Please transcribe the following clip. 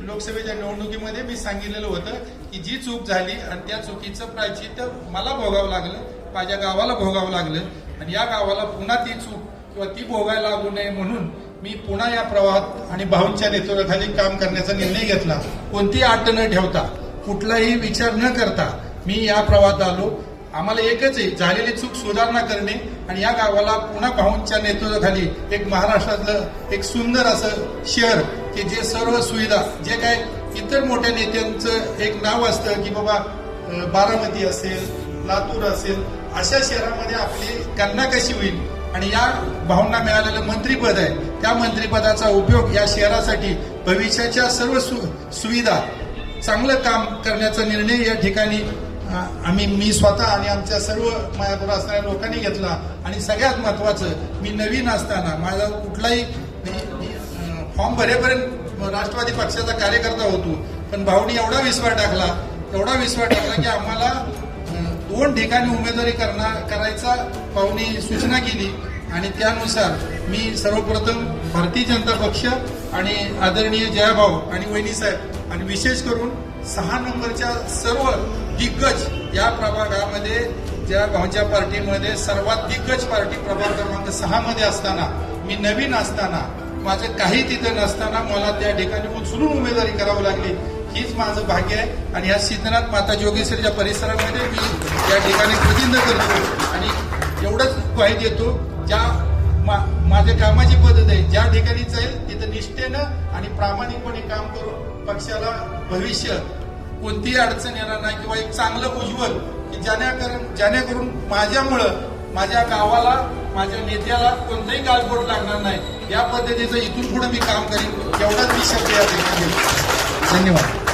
लोकसभेच्या निवडणुकीमध्ये मी सांगितलेलं होतं की जी चूक झाली आणि त्या चुकीचं प्रायश्चित्त मला भोगावं लागलं, माझ्या गावाला भोगावं लागलं आणि या गावाला पुन्हा ती चूक किंवा ती भोगायला लागू नये म्हणून मी पुन्हा या प्रवाहात आणि भाऊंच्या नेतृत्वाखाली काम करण्याचा निर्णय घेतला. कोणतीही अट न ठेवता, कुठलाही विचार न करता मी या प्रवाहात आलो. आम्हाला एकच आहे, झालेली चूक सुधारणा करणे आणि या गावाला पुन्हा भाऊंच्या नेतृत्वाखाली एक महाराष्ट्रातलं एक सुंदर असं शहर की जे सर्व सुविधा, जे काय इतर मोठ्या नेत्यांचं एक नाव असतं की बाबा बारामती असेल, लातूर असेल, अशा शहरामध्ये आपली गणना कशी होईल आणि या भाऊंना मिळालेलं मंत्रीपद आहे, त्या मंत्रीपदाचा उपयोग या शहरासाठी भविष्याच्या सर्व सुविधा चांगलं काम करण्याचा निर्णय या ठिकाणी मी स्वतः आणि आमच्या सर्व माझ्याबरोबर असणाऱ्या लोकांनी घेतला. आणि सगळ्यात महत्वाचं, मी नवीन असताना माझा कुठलाही फॉर्म भरेपर्यंत राष्ट्रवादी पक्षाचा कार्यकर्ता होतो, पण भाऊनी एवढा विश्वास टाकला की आम्हाला 2 ठिकाणी उमेदवारी करायचा भाऊनी सूचना केली आणि त्यानुसार मी सर्वप्रथम भारतीय जनता पक्ष आणि आदरणीय जयाभाऊ आणि वहिनीसाहेब आणि विशेष करून 6 नंबरच्या सर्व दिग्गज या प्रभागामध्ये, ज्या भाऊंच्या पार्टीमध्ये सर्वात दिग्गज पार्टी प्रभाग क्रमांक 6 मध्ये असताना, मी नवीन असताना, माझं काही तिथं नसताना मला त्या ठिकाणी उचलून उमेदवारी करावी लागली. हीच माझं भाग्य आहे आणि या सिद्धनाथ माता जोगेश्वरीच्या परिसरामध्ये मी या ठिकाणी प्रतिनिधित्व करतो आणि एवढंच ग्वाही देतो, ज्या माझ्या कामाची पद्धत आहे, ज्या ठिकाणी जाईल तिथं निष्ठेनं आणि प्रामाणिकपणे काम करून पक्षाला भविष्य कोणतीही अडचण येणार नाही किंवा एक चांगलं उज्ज्वल की जेणेकरून माझ्यामुळं माझ्या गावाला, माझ्या नेत्याला कोणताही गालबोट लागणार नाही, या पद्धतीचं इथून पुढे मी काम करीन, एवढाच मी शब्द या ठिकाणी. धन्यवाद.